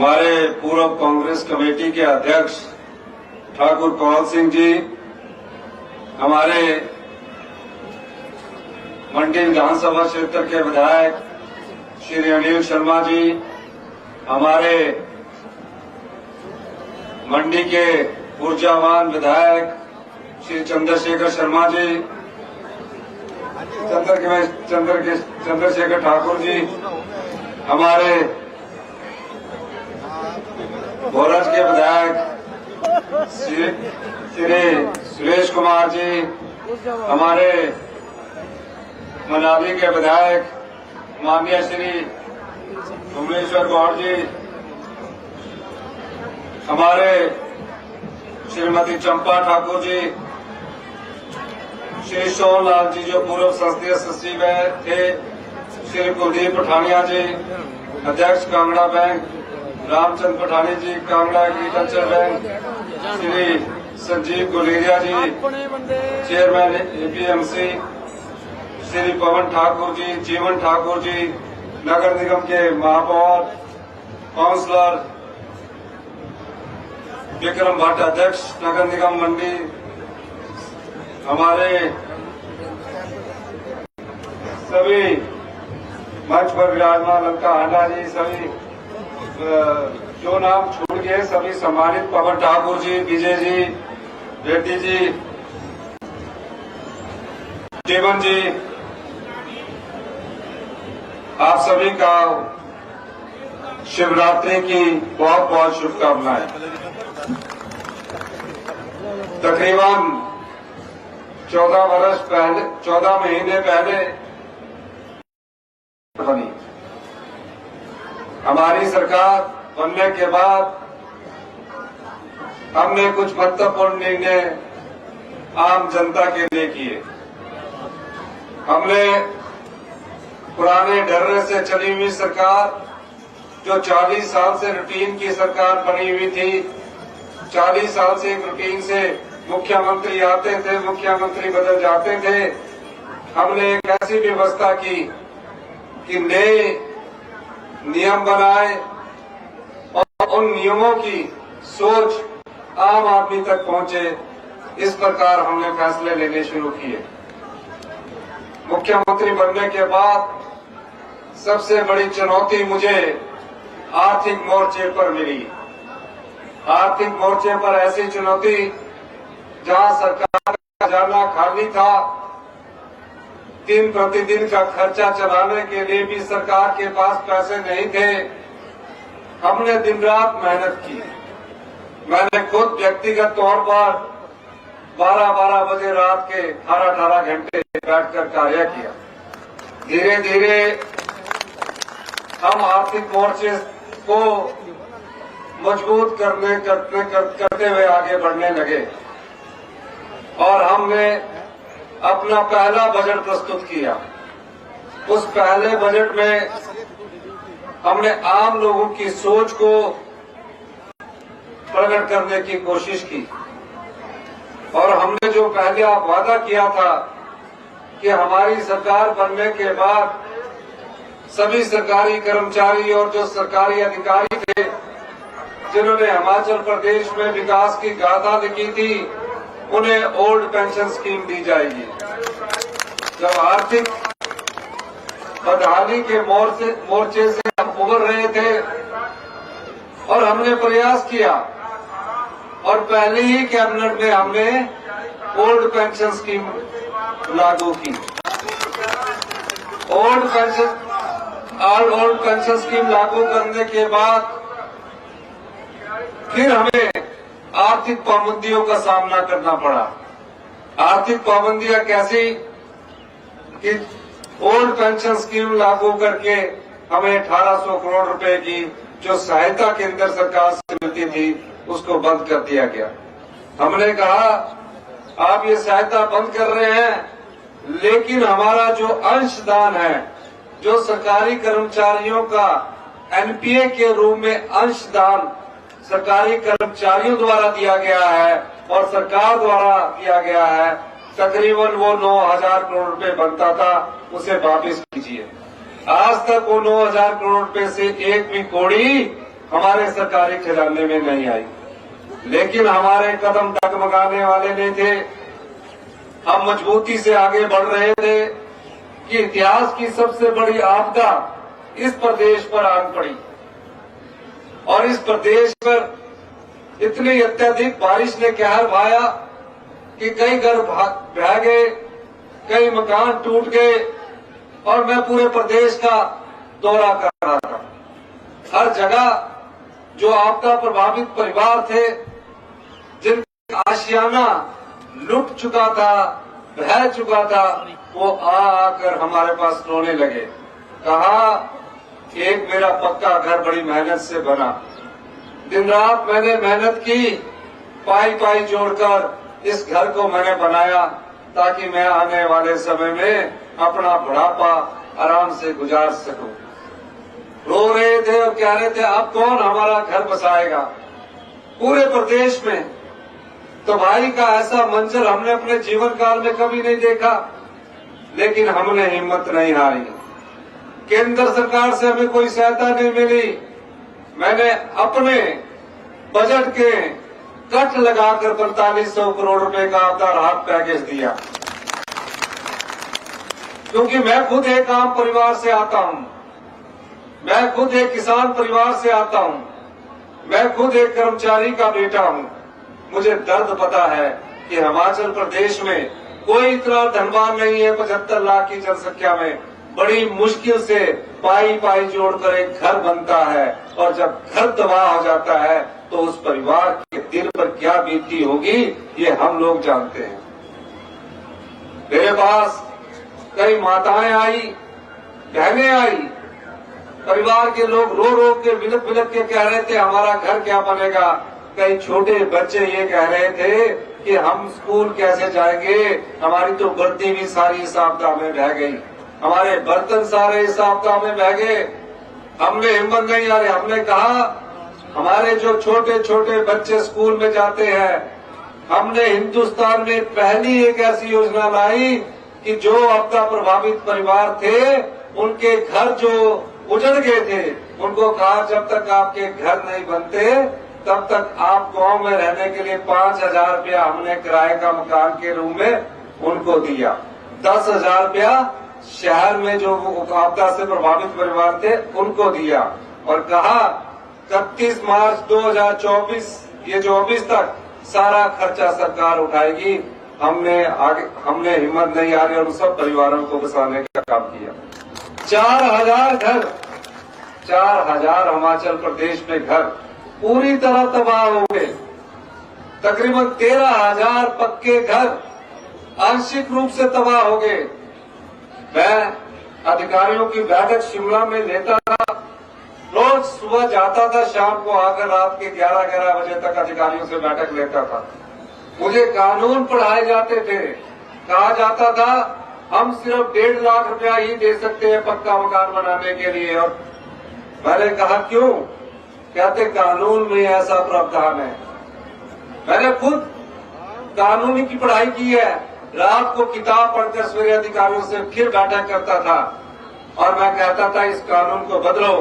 हमारे पूर्व कांग्रेस कमेटी के अध्यक्ष ठाकुर कौल सिंह जी, हमारे मंडी विधानसभा क्षेत्र के विधायक श्री अनिल शर्मा जी, हमारे मंडी के ऊर्जावान विधायक श्री चंद्रशेखर शर्मा जी, चंद्रशेखर ठाकुर जी, हमारे भोरज के विधायक श्री सुरेश कुमार जी, हमारे मनाली के विधायक माननीय श्री भुवनेश्वर गौड़ जी, हमारे श्रीमती चंपा ठाकुर जी, श्री सोहनलाल जी जो पूर्व संसदीय सचिव थे, श्री कुलदीप पठानिया जी, अध्यक्ष कांगड़ा बैंक रामचंद्र पठानी जी, कांगड़ा एग्रीकल्चर बैंक श्री संजीव गुलेरिया जी, चेयरमैन एपीएमसी श्री पवन ठाकुर जी, जीवन ठाकुर जी, नगर निगम के महापौर काउंसलर विक्रम भट्ट, अध्यक्ष नगर निगम मंडी, हमारे सभी मंच पर विराजमान लंका हांडा जी, सभी जो नाम छूट गए सभी सम्मानित, पवन ठाकुर जी, विजय जी, रेड्डी जी, जीवन जी, आप सभी का शिवरात्रि की बहुत बहुत शुभकामनाएं। तकरीबन 14 महीने पहले बनी हमारी सरकार बनने के बाद हमने कुछ महत्वपूर्ण निर्णय आम जनता के लिए किए। हमने पुराने ढर्रे से चली हुई सरकार, जो 40 साल से रूटीन की सरकार बनी हुई थी, 40 साल से एक रूटीन से मुख्यमंत्री आते थे, मुख्यमंत्री बदल जाते थे, हमने एक ऐसी व्यवस्था की कि नए नियम बनाए और उन नियमों की सोच आम आदमी तक पहुंचे। इस प्रकार हमने फैसले लेने शुरू किए। मुख्यमंत्री बनने के बाद सबसे बड़ी चुनौती मुझे आर्थिक मोर्चे पर मिली। आर्थिक मोर्चे पर ऐसी चुनौती जहां सरकार का खजाना खाली था, दिन प्रतिदिन का खर्चा चलाने के लिए भी सरकार के पास पैसे नहीं थे। हमने दिन रात मेहनत की। मैंने खुद व्यक्तिगत तौर पर 12-12 बजे रात के 18 घंटे बैठकर कार्य किया। धीरे धीरे हम आर्थिक मोर्चे को मजबूत करते हुए आगे बढ़ने लगे और हमने अपना पहला बजट प्रस्तुत किया। उस पहले बजट में हमने आम लोगों की सोच को प्रकट करने की कोशिश की और हमने जो पहले वादा किया था कि हमारी सरकार बनने के बाद सभी सरकारी कर्मचारी और जो सरकारी अधिकारी थे जिन्होंने हिमाचल प्रदेश में विकास की गाथा लिखी थी, उन्हें ओल्ड पेंशन स्कीम दी जाएगी। जब आर्थिक बदहाली के मोर्चे से हम उबर रहे थे और हमने प्रयास किया और पहले ही कैबिनेट में हमने ओल्ड पेंशन स्कीम लागू की। ओल्ड पेंशन स्कीम लागू करने के बाद फिर हमें आर्थिक पाबंदियों का सामना करना पड़ा। आर्थिक पाबंदियां कैसी कि ओल्ड पेंशन स्कीम लागू करके हमें 1800 करोड़ रुपए की जो सहायता केंद्र सरकार से मिलती थी उसको बंद कर दिया गया। हमने कहा आप ये सहायता बंद कर रहे हैं, लेकिन हमारा जो अंशदान है, जो सरकारी कर्मचारियों का एनपीए के रूप में अंशदान सरकारी कर्मचारियों द्वारा दिया गया है और सरकार द्वारा दिया गया है, तकरीबन वो 9,000 करोड़ रुपए बनता था, उसे वापस कीजिए। आज तक वो 9,000 करोड़ रुपए से एक भी कौड़ी हमारे सरकारी खजाने में नहीं आई, लेकिन हमारे कदम डगमगाने वाले नहीं थे। हम मजबूती से आगे बढ़ रहे थे कि इतिहास की सबसे बड़ी आपदा इस प्रदेश पर आन पड़ी और इस प्रदेश पर इतनी अत्यधिक बारिश ने कहर ढाया कि कई घर बह गए, कई मकान टूट गए और मैं पूरे प्रदेश का दौरा कर रहा था। हर जगह जो आपदा प्रभावित परिवार थे, जिनका आशियाना लुट चुका था, बह चुका था, वो आकर हमारे पास रोने लगे। कहा एक मेरा पक्का घर बड़ी मेहनत से बना, दिन रात मैंने मेहनत की, पाई पाई जोड़कर इस घर को मैंने बनाया ताकि मैं आने वाले समय में अपना बुढ़ापा आराम से गुजार सकूं। रो रहे थे और कह रहे थे अब कौन हमारा घर बसाएगा। पूरे प्रदेश में तबाही का ऐसा मंजर हमने अपने जीवन काल में कभी नहीं देखा, लेकिन हमने हिम्मत नहीं हारी। केंद्र सरकार से हमें कोई सहायता नहीं मिली। मैंने अपने बजट के कट लगाकर 4500 करोड़ रुपए का आपदा राहत पैकेज दिया, क्योंकि मैं खुद एक आम परिवार से आता हूं, मैं खुद एक किसान परिवार से आता हूं, मैं खुद एक कर्मचारी का बेटा हूं। मुझे दर्द पता है कि हिमाचल प्रदेश में कोई इतना धनवान नहीं है। 75 लाख की जनसंख्या में बड़ी मुश्किल से पाई पाई जोड़कर एक घर बनता है, और जब घर तबाह हो जाता है तो उस परिवार के दिल पर क्या बीती होगी ये हम लोग जानते हैं। मेरे पास कई माताएं आई, बहनें आई, परिवार के लोग रो रो के बिलक बिलक के कह रहे थे हमारा घर क्या बनेगा। कई छोटे बच्चे ये कह रहे थे कि हम स्कूल कैसे जाएंगे, हमारी तो वर्दी भी सारी इस आपदा में बह गई, हमारे बर्तन सारे इस आपदा में बह गए। हमने हिम्मत नहीं हारी, हमने कहा हमारे जो छोटे छोटे बच्चे स्कूल में जाते हैं, हमने हिंदुस्तान में पहली एक ऐसी योजना लाई कि जो आपदा प्रभावित परिवार थे उनके घर जो उजड़ गए थे उनको कहा जब तक आपके घर नहीं बनते तब तक आप गांव में रहने के लिए 5000 रुपया हमने किराए का मकान के रूम में उनको दिया। 10,000 रुपया शहर में जो आपदा से प्रभावित परिवार थे उनको दिया और कहा 31 मार्च 2024 ये 24 तक सारा खर्चा सरकार उठाएगी। हमने हिम्मत नहीं हारी और उन सब परिवारों को बसाने का काम किया। 4000 घर, 4000 हिमाचल प्रदेश में घर पूरी तरह तबाह हो गए। तकरीबन 13,000 पक्के घर आंशिक रूप से तबाह हो गए। मैं अधिकारियों की बैठक शिमला में लेता था, रोज सुबह जाता था, शाम को आकर रात के 11-11 बजे तक अधिकारियों से बैठक लेता था। मुझे कानून पढ़ाए जाते थे, कहा जाता था हम सिर्फ 1.5 लाख रुपया ही दे सकते हैं पक्का मकान बनाने के लिए। और मैंने कहा क्यों? कहते कानून में ऐसा प्रावधान है। मैंने खुद कानूनी की पढ़ाई की है, रात को किताब पढ़कर सवेरे अधिकारियों से फिर बैठक करता था और मैं कहता था इस कानून को बदलो।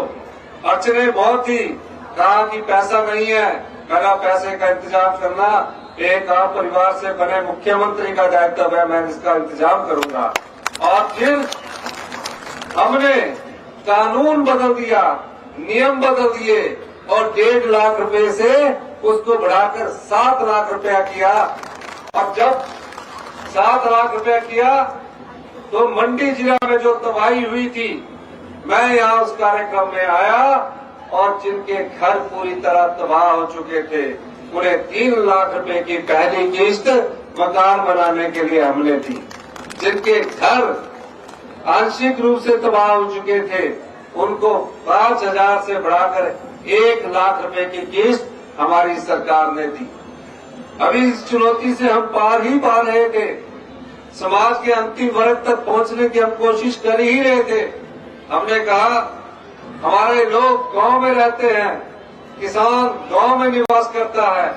अड़चने बहुत थी, कहा कि पैसा नहीं है। मेरा पैसे का इंतजाम करना एक आम परिवार से बने मुख्यमंत्री का दायित्व है, मैं इसका इंतजाम करूंगा। और फिर हमने कानून बदल दिया, नियम बदल दिए और 1.5 लाख रुपए से उसको बढ़ाकर 7 लाख रुपया किया। और जब 7 लाख रुपया किया तो मंडी जिला में जो तबाही हुई थी, मैं यहाँ उस कार्यक्रम में आया और जिनके घर पूरी तरह तबाह हो चुके थे उन्हें 3 लाख रुपए की पहली किस्त मकान बनाने के लिए हमने दी। जिनके घर आंशिक रूप से तबाह हो चुके थे उनको 5,000 से बढ़ाकर 1 लाख रुपए की किस्त हमारी सरकार ने दी। अभी इस चुनौती से हम पार ही पा रहे थे। समाज के अंतिम वर्ग तक पहुंचने की हम कोशिश कर ही रहे थे। हमने कहा हमारे लोग गांव में रहते हैं, किसान गांव में निवास करता है,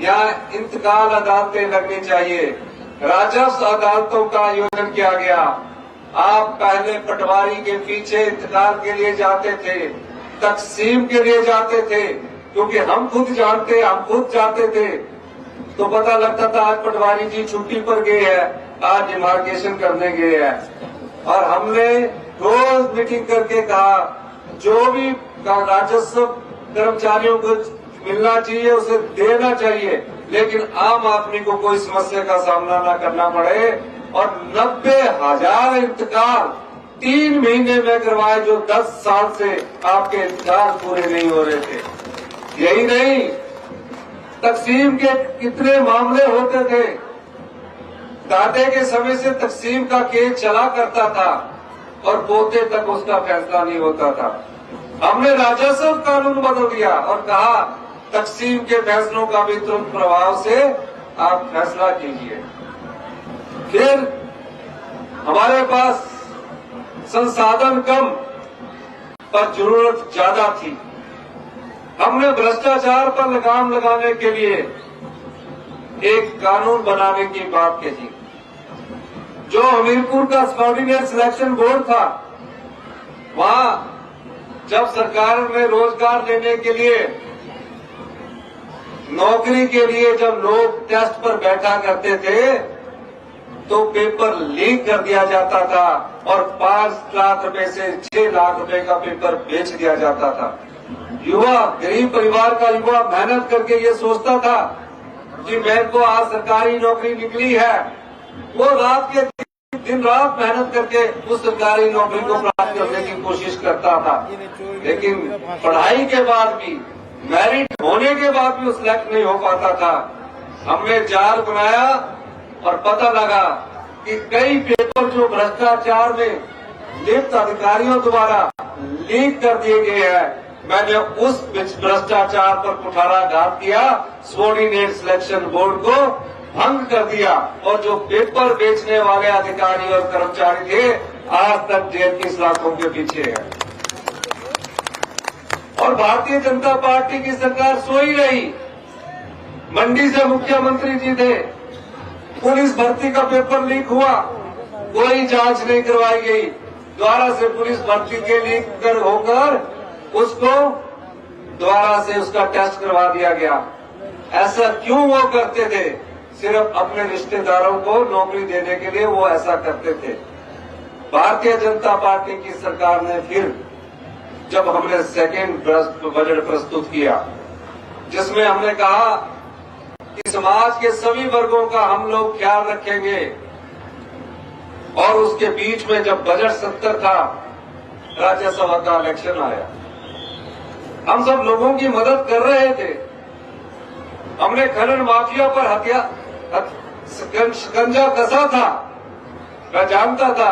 यहाँ इंतकाल अदालतें लगनी चाहिए। राजस्व अदालतों का आयोजन किया गया। आप पहले पटवारी के पीछे इंतकाल के लिए जाते थे, तकसीम के लिए जाते थे, क्योंकि हम खुद जाते थे तो पता लगता था आज पटवारी जी छुट्टी पर गए हैं, आज डिमार्केशन करने गए हैं। और हमने रोज मीटिंग करके कहा जो भी राजस्व कर्मचारियों को मिलना चाहिए उसे देना चाहिए, लेकिन आम आदमी को कोई समस्या का सामना न करना पड़े। और 90,000 इंतकाल 3 महीने में करवाए, जो 10 साल से आपके इंतजार पूरे नहीं हो रहे थे। यही नहीं, तकसीम के कितने मामले होते थे। दादे के समय से तकसीम का केस चला करता था और पोते तक उसका फैसला नहीं होता था। हमने राजस्व कानून बदल दिया और कहा तकसीम के फैसलों का भी तुरंत प्रभाव से आप फैसला कीजिए। फिर हमारे पास संसाधन कम पर जरूरत ज्यादा थी। हमने भ्रष्टाचार पर लगाम लगाने के लिए एक कानून बनाने की बात कही। जो हमीरपुर का सबऑर्डिनेट सिलेक्शन बोर्ड था, वहां जब सरकार ने रोजगार देने के लिए, नौकरी के लिए जब लोग टेस्ट पर बैठा करते थे तो पेपर लीक कर दिया जाता था और 5 लाख रुपए से 6 लाख रुपए का पेपर बेच दिया जाता था। युवा, गरीब परिवार का युवा मेहनत करके ये सोचता था कि मेरे को आज सरकारी नौकरी निकली है, वो दिन रात मेहनत करके उस सरकारी नौकरी को प्राप्त करने की कोशिश करता था। लेकिन पढ़ाई के बाद भी, मेरिट होने के बाद भी वो सिलेक्ट नहीं हो पाता था। हमने जाल बनाया और पता लगा कि कई पेपर जो भ्रष्टाचार में लिप्त अधिकारियों द्वारा लीक कर दिए गए हैं। मैंने उस भ्रष्टाचार पर कुठाराघात किया, सबऑर्डिनेट सिलेक्शन बोर्ड को भंग कर दिया और जो पेपर बेचने वाले अधिकारी और कर्मचारी थे आज तक जेल की सलाखों के पीछे है। और भारतीय जनता पार्टी की सरकार सोई रही। मंडी से मुख्यमंत्री जी थे, पुलिस भर्ती का पेपर लीक हुआ, कोई जांच नहीं करवाई गई। द्वारा से पुलिस भर्ती के लीक कर होकर उसको द्वारा से उसका टेस्ट करवा दिया गया। ऐसा क्यों वो करते थे? सिर्फ अपने रिश्तेदारों को नौकरी देने के लिए वो ऐसा करते थे। भारतीय जनता पार्टी की सरकार ने फिर जब हमने सेकेंड बजट प्रस्तुत किया, जिसमें हमने कहा कि समाज के सभी वर्गों का हम लोग ख्याल रखेंगे, और उसके बीच में जब बजट सत्र था, राज्यसभा का इलेक्शन आया, हम सब लोगों की मदद कर रहे थे। हमने खनन माफिया पर शिकंजा कसा था। मैं जानता था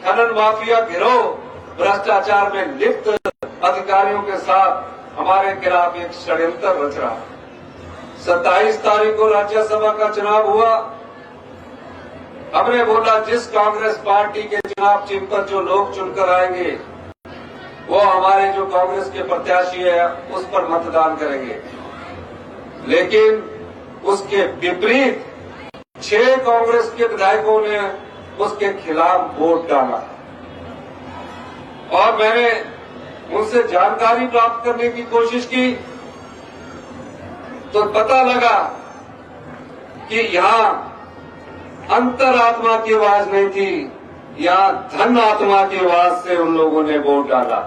खनन माफिया गिरोह भ्रष्टाचार में लिप्त अधिकारियों के साथ हमारे खिलाफ एक षड्यंत्र रच रहा। 27 तारीख को राज्यसभा का चुनाव हुआ। हमने बोला जिस कांग्रेस पार्टी के चुनाव चिन्ह पर जो लोग चुनकर आएंगे वो हमारे जो कांग्रेस के प्रत्याशी है उस पर मतदान करेंगे। लेकिन उसके विपरीत 6 कांग्रेस के विधायकों ने उसके खिलाफ वोट डाला। और मैंने उनसे जानकारी प्राप्त करने की कोशिश की तो पता लगा कि यहां अंतरात्मा की आवाज नहीं थी, यहां धन आत्मा की आवाज से उन लोगों ने वोट डाला।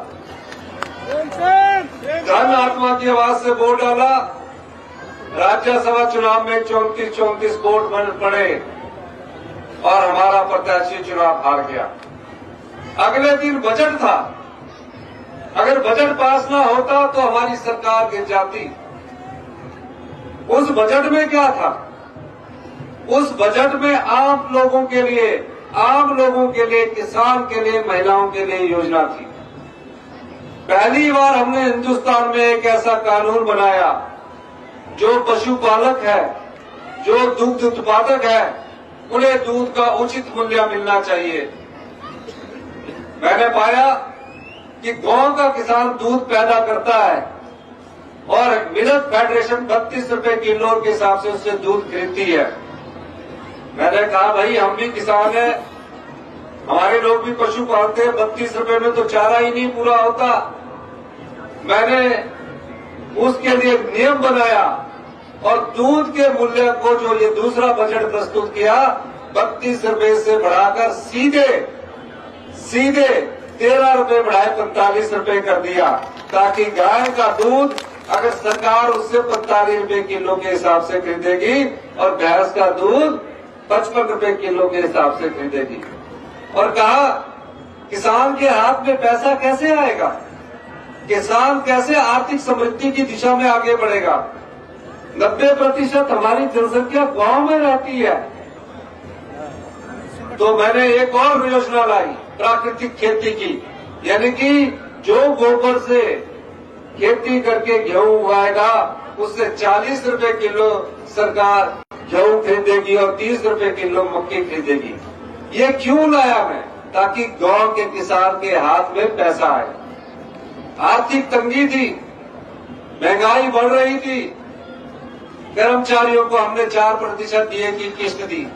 धन आत्मा की आवाज से वोट डाला। राज्यसभा चुनाव में 34 वोट पड़े और हमारा प्रत्याशी चुनाव हार गया। अगले दिन बजट था। अगर बजट पास ना होता तो हमारी सरकार गिर जाती। उस बजट में क्या था? उस बजट में आम लोगों के लिए, किसान के लिए, महिलाओं के लिए योजना थी। पहली बार हमने हिंदुस्तान में एक ऐसा कानून बनाया जो पशुपालक है, जो दुग्ध उत्पादक है, उन्हें दूध का उचित मूल्य मिलना चाहिए। मैंने पाया कि गांव का किसान दूध पैदा करता है और मिल्क फेडरेशन 32 रुपए किलो के हिसाब से उससे दूध खरीदती है। मैंने कहा भाई हम भी किसान हैं, हमारे लोग भी पशु पालते हैं, 32 रुपए में तो चारा ही नहीं पूरा होता। मैंने उसके लिए नियम बनाया और दूध के मूल्य को जो ये दूसरा बजट प्रस्तुत किया 32 रुपए से बढ़ाकर सीधे 13 रुपए बढ़ाए 45 रुपए कर दिया, ताकि गाय का दूध अगर सरकार उससे 45 रुपए किलो के हिसाब से खरीदेगी और भैंस का दूध 55 रुपए किलो के हिसाब से खरीदेगी। और कहा किसान के हाथ में पैसा कैसे आएगा, किसान कैसे आर्थिक समृद्धि की दिशा में आगे बढ़ेगा। 90% हमारी जनसंख्या गांव में रहती है, तो मैंने एक और योजना लाई प्राकृतिक खेती की, यानी कि जो गोबर से खेती करके गेहूं उगाएगा उससे 40 रुपए किलो सरकार गेहूं खरीदेगी और 30 रुपए किलो मक्की खरीदेगी। ये क्यों लाया मैं? ताकि गांव के किसान के हाथ में पैसा आए। आर्थिक तंगी थी, महंगाई बढ़ रही थी, कर्मचारियों को हमने 4% डीए की किस्त दी।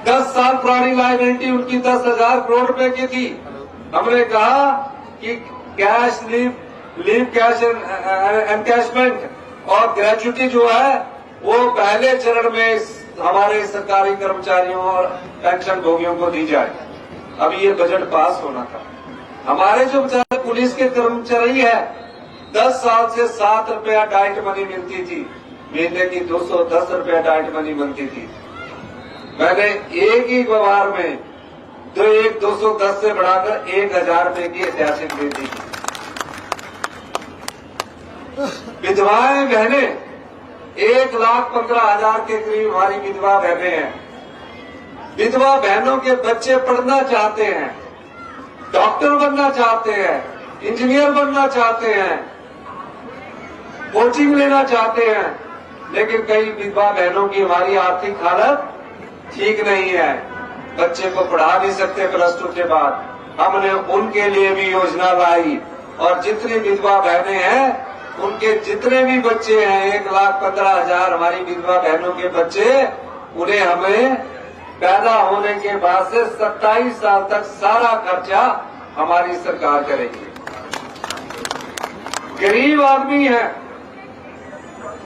10 साल पुरानी लायबिलिटी उनकी 10,000 करोड़ रुपए की थी। हमने कहा कि कैश लीव कैश एनकैशमेंट और ग्रेच्युटी जो है वो पहले चरण में हमारे सरकारी कर्मचारियों और पेंशन भोगियों को दी जाए। अब ये बजट पास होना था। हमारे जो बेचारे पुलिस के कर्मचारी है 10 साल से 7 रुपया डाइट मनी मिलती थी, महीने की 210 रुपया डाइट मनी मिलती थी। मैंने एक ही व्यवहार में 210 से बढ़ाकर 1,000 रुपए की ऐतिहासिक दे दी। विधवाएं बहनें 1,15,000 के करीब हमारी विधवा बहनें हैं। विधवा बहनों के बच्चे पढ़ना चाहते हैं, डॉक्टर बनना चाहते हैं, इंजीनियर बनना चाहते हैं, कोचिंग लेना चाहते हैं, लेकिन कई विधवा बहनों की हमारी आर्थिक हालत ठीक नहीं है, बच्चे को पढ़ा नहीं सकते प्लस 2 के बाद। हमने उनके लिए भी योजना लाई और जितनी विधवा बहनें हैं उनके जितने भी बच्चे हैं 1,15,000 हमारी विधवा बहनों के बच्चे, उन्हें हमें पैदा होने के बाद से 27 साल तक सारा खर्चा हमारी सरकार करेगी। गरीब आदमी है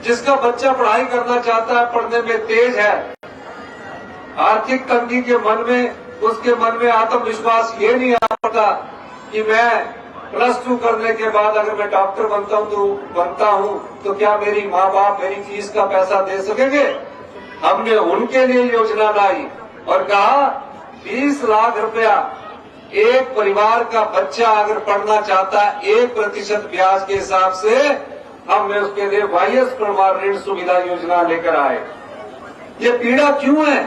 जिसका बच्चा पढ़ाई करना चाहता है, पढ़ने में तेज है, आर्थिक तंगी के मन में उसके मन में आत्मविश्वास ये नहीं आ पाता कि मैं +2 करने के बाद अगर मैं डॉक्टर बनता हूं तो क्या मेरी माँ बाप मेरी फीस का पैसा दे सकेंगे। हमने उनके लिए योजना लाई और कहा 20 लाख रुपया एक परिवार का बच्चा अगर पढ़ना चाहता है 1% ब्याज के हिसाब से हमने उसके लिए वाईएस प्रमाण ऋण सुविधा योजना लेकर आए। ये पीड़ा क्यों है?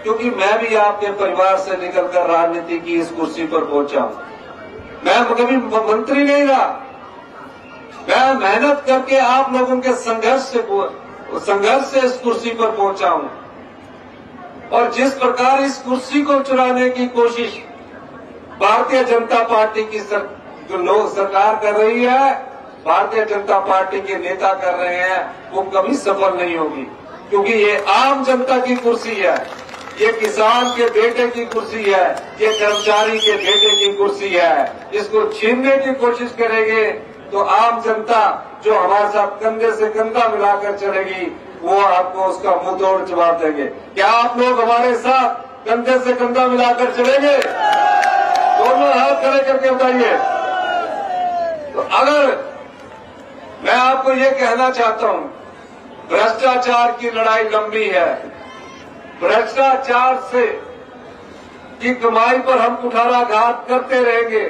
क्योंकि मैं भी आपके परिवार से निकलकर राजनीति की इस कुर्सी पर पहुंचा हूं। मैं कभी मंत्री नहीं रहा, मैं मेहनत करके आप लोगों के संघर्ष से इस कुर्सी पर पहुंचा हूं। और जिस प्रकार इस कुर्सी को चुराने की कोशिश भारतीय जनता पार्टी की जो लोग सरकार कर रही है, भारतीय जनता पार्टी के नेता कर रहे हैं, वो कभी सफल नहीं होगी, क्योंकि ये आम जनता की कुर्सी है, ये किसान के बेटे की कुर्सी है, ये कर्मचारी के बेटे की कुर्सी है। इसको छीनने की कोशिश करेंगे तो आम जनता जो हमारे साथ कंधे से कंधा मिलाकर चलेगी वो आपको उसका मुंह तोड़ जवाब देंगे। क्या आप लोग हमारे साथ कंधे से कंधा मिलाकर चलेंगे? दोनों हाथ खड़े करके बताइए। तो अगर मैं आपको ये कहना चाहता हूं, भ्रष्टाचार की लड़ाई लंबी है, भ्रष्टाचार से की कमाई पर हम कुठाराघात करते रहेंगे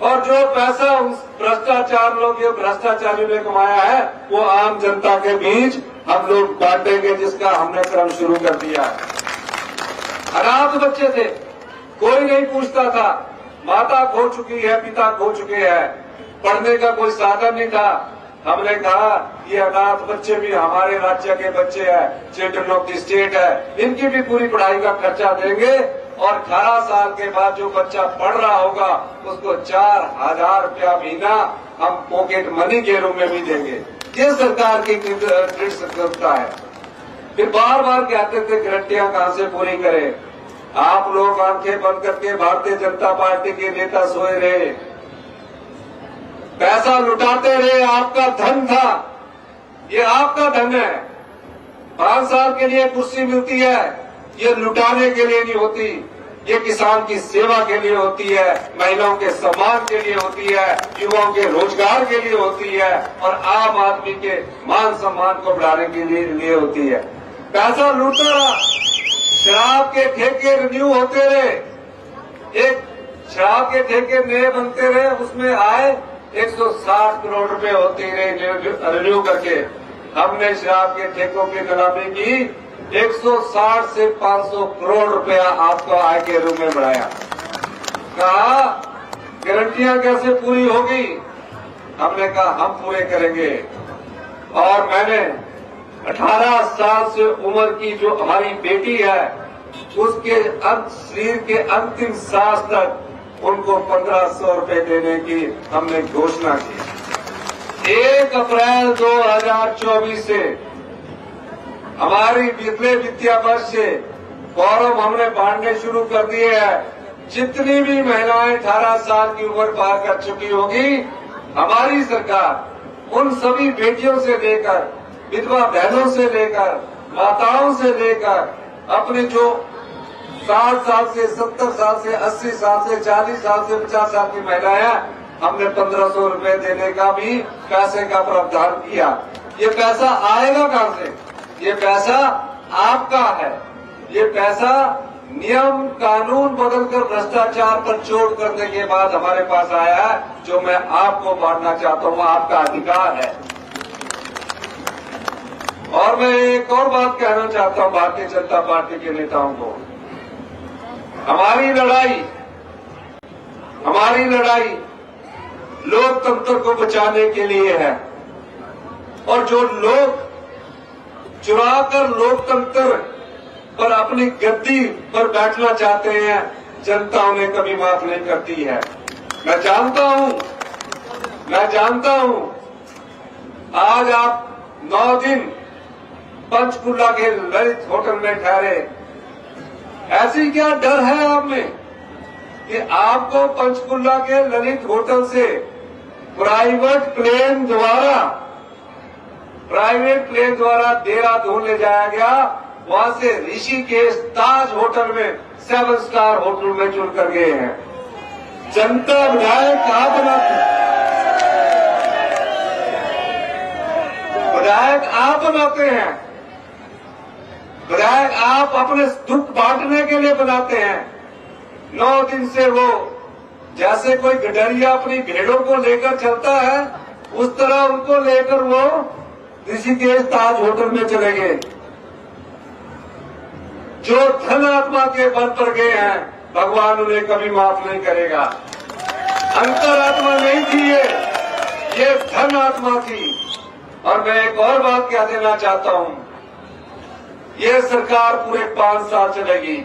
और जो पैसा उस भ्रष्टाचारियों ने कमाया है वो आम जनता के बीच हम लोग बांटेंगे, जिसका हमने क्रम शुरू कर दिया है। अनाथ बच्चे थे, कोई नहीं पूछता था, माता खो चुकी है, पिता खो चुके हैं, पढ़ने का कोई साधन नहीं था। हमने कहा ये अनाथ बच्चे भी हमारे राज्य के बच्चे हैं, चिल्ड्रन ऑफ द स्टेट है, इनकी भी पूरी पढ़ाई का खर्चा देंगे और 18 साल के बाद जो बच्चा पढ़ रहा होगा उसको 4,000 रुपया महीना हम पॉकेट मनी के रूप में भी देंगे। ये सरकार की दृढ़ संकल्पता है। फिर बार बार कहते थे गारंटियां कहां से पूरी करें। आप लोग आंखें बंद करके भारतीय जनता पार्टी के नेता सोए रहे। पैसा लुटाते रहे, आपका धन था, ये आपका धन है। 5 साल के लिए कुर्सी मिलती है, ये लुटाने के लिए नहीं होती, ये किसान की सेवा के लिए होती है, महिलाओं के सम्मान के लिए होती है, युवाओं के रोजगार के लिए होती है और आम आदमी के मान सम्मान को बढ़ाने के लिए होती है। पैसा लूटता रहा, शराब के ठेके रिन्यू होते रहे, एक शराब के ठेके नए बनते रहे, उसमें आए 160 करोड़ रुपए होते रहे रिन्यू करके। हमने शराब के ठेकों की नीलामी की, 160 से 500 करोड़ रुपया आपको आय के रूप में बढ़ाया। कहा गारंटियां कैसे पूरी होगी? हमने कहा हम पूरे करेंगे। और मैंने 18 साल से उम्र की जो हमारी बेटी है, उसके शरीर के अंतिम सांस तक उनको 1500 रुपए देने की हमने घोषणा की। 1 अप्रैल 2024 से हमारी पिछले वित्तीय वर्ष से फॉर्म हमने बांटने शुरू कर दिए हैं। जितनी भी महिलाएं 18 साल की उम्र पार कर चुकी होगी, हमारी सरकार उन सभी बेटियों से लेकर, विधवा बहनों से लेकर, माताओं से लेकर, अपने जो 60 साल से 70 साल से 80 साल से 40 साल से 50 साल की महिलाएं हैं, हमने 1500 रुपए देने का भी पैसे का प्रावधान किया। ये पैसा आएगा कहां से? ये पैसा आपका है। ये पैसा नियम कानून बदलकर भ्रष्टाचार पर चोट करने के बाद हमारे पास आया है, जो मैं आपको बांटना चाहता हूं, आपका अधिकार है। और मैं एक और बात कहना चाहता हूं भारतीय जनता पार्टी के नेताओं को। हमारी लड़ाई लोकतंत्र को बचाने के लिए है, और जो लोग चुराकर लोकतंत्र पर अपनी गद्दी पर बैठना चाहते हैं, जनता उन्हें कभी माफ नहीं करती है। मैं जानता हूं आज आप 9 दिन पंचकुला के ललित होटल में ठहरे। ऐसी क्या डर है आप में कि आपको पंचकुला के ललित होटल से प्राइवेट प्लेन द्वारा देहरादून ले जाया गया, वहां से ऋषिकेश ताज होटल में 7 स्टार होटल में चुन कर गए हैं। जनता विधायक आप बनाते हैं, विधायक आप अपने दुख बांटने के लिए बनाते हैं। 9 दिन से वो जैसे कोई गडरिया अपनी भेड़ों को लेकर चलता है, उस तरह उनको लेकर वो ऋषिकेश ताज होटल में चले गए। जो धन आत्मा के बल पर गए हैं, भगवान उन्हें कभी माफ नहीं करेगा। अंतरात्मा नहीं थी ये धन आत्मा थी। और मैं एक और बात कह देना चाहता हूं, ये सरकार पूरे 5 साल चलेगी,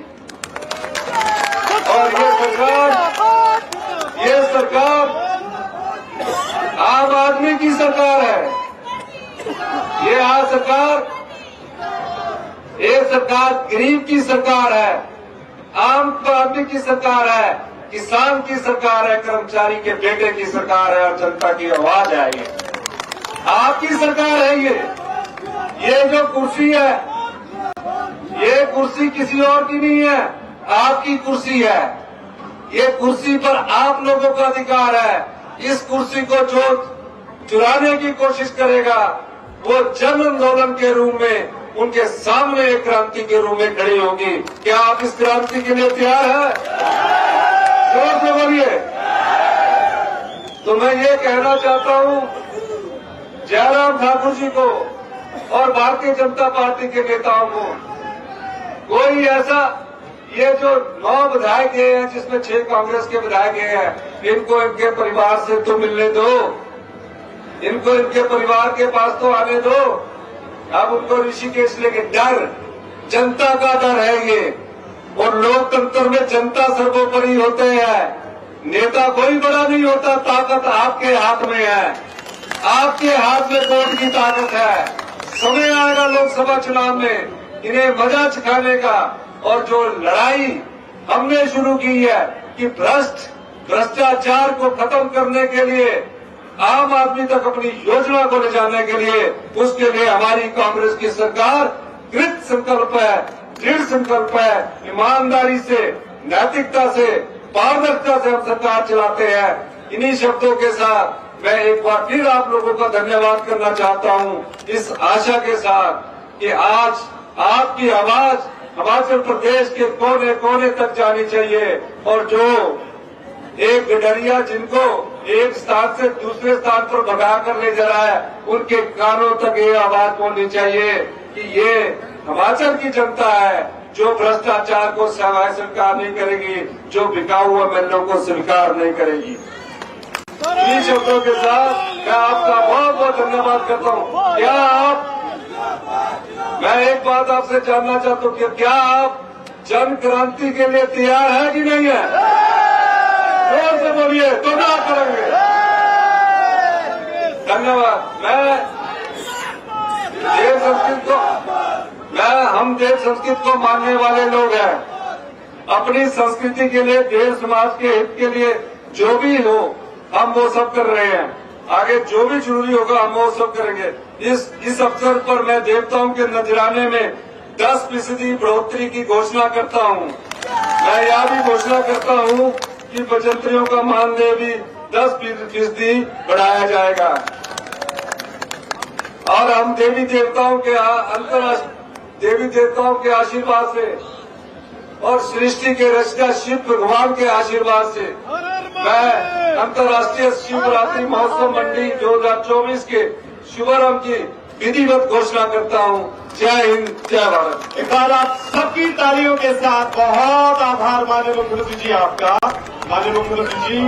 और ये सरकार आम आदमी की सरकार है। ये सरकार गरीब की सरकार है, आम आदमी की सरकार है, किसान की सरकार है, कर्मचारी के बेटे की सरकार है, और जनता की आवाज है। ये आपकी सरकार है। ये जो कुर्सी है, ये कुर्सी किसी और की नहीं है, आपकी कुर्सी है। ये कुर्सी पर आप लोगों का अधिकार है। इस कुर्सी को जो चुराने की कोशिश करेगा, वो जन आंदोलन के रूप में उनके सामने एक क्रांति के रूप में खड़ी होगी। क्या आप इस क्रांति के लिए तैयार हैं? जोर से बोलिए। तो मैं ये कहना चाहता हूं जयराम ठाकुर जी को और भारतीय जनता पार्टी के नेताओं को, कोई ऐसा, ये जो 9 विधायक गए हैं, जिसमें 6 कांग्रेस के विधायक गए हैं, इनको इनके परिवार से तो मिलने दो, इनको इनके परिवार के पास तो आने दो। अब उनको ऋषिकेश लेके डर, जनता का डर है ये, और लोकतंत्र में जनता सर्वोपरि होते हैं। नेता कोई बड़ा नहीं होता, ताकत आपके हाथ में है, आपके हाथ में वोट की ताकत है। समय आएगा लोकसभा चुनाव में इन्हें मजा चखाने का, और जो लड़ाई हमने शुरू की है कि भ्रष्टाचार को खत्म करने के लिए आम आदमी तक अपनी योजना को ले जाने के लिए, उसके लिए हमारी कांग्रेस की सरकार कृत संकल्प है, दृढ़ संकल्प है। ईमानदारी से, नैतिकता से, पारदर्शिता से हम सरकार चलाते हैं। इन्हीं शब्दों के साथ मैं एक बार फिर आप लोगों का धन्यवाद करना चाहता हूं, इस आशा के साथ कि आज आपकी आवाज हिमाचल प्रदेश के कोने कोने तक जानी चाहिए और जो एक गडरिया जिनको एक स्थान से दूसरे स्थान पर भगा कर ले जा रहा है, उनके कानों तक ये आवाज पहुंचनी चाहिए कि ये हिमाचल की जनता है जो भ्रष्टाचार को स्वीकार नहीं करेगी, जो बिकाऊ एमएलए को स्वीकार नहीं करेगी। इन्हीं शब्दों के साथ मैं आपका बहुत बहुत धन्यवाद करता हूँ। क्या आप, मैं एक बात आपसे जानना चाहता हूँ कि क्या आप जन क्रांति के लिए तैयार है कि नहीं है? जोर से बोलिए तो क्या करेंगे। धन्यवाद। हम देश संस्कृति को मानने वाले लोग हैं। अपनी संस्कृति के लिए, देश समाज के हित के लिए जो भी हो हम वो सब कर रहे हैं। आगे जो भी जरूरी होगा हम वो सब करेंगे। इस अवसर पर मैं देवताओं के नजराने में 10% बढ़ोतरी की घोषणा करता हूं। मैं यह भी घोषणा करता हूं कि बजंतरियों का मानदेय भी 10% बढ़ाया जाएगा। और हम देवी देवताओं के आशीर्वाद से और सृष्टि के रचना शिव भगवान के आशीर्वाद से मैं अंतर्राष्ट्रीय शिवरात्रि महोत्सव मंडी 2024 के शुभारंभ की विधिवत घोषणा करता हूं। जय हिंद, जय भारत। एक बार आप सबकी तालियों के साथ बहुत आभार माननीय मुख्यमंत्री जी आपका। माननीय मुख्यमंत्री जी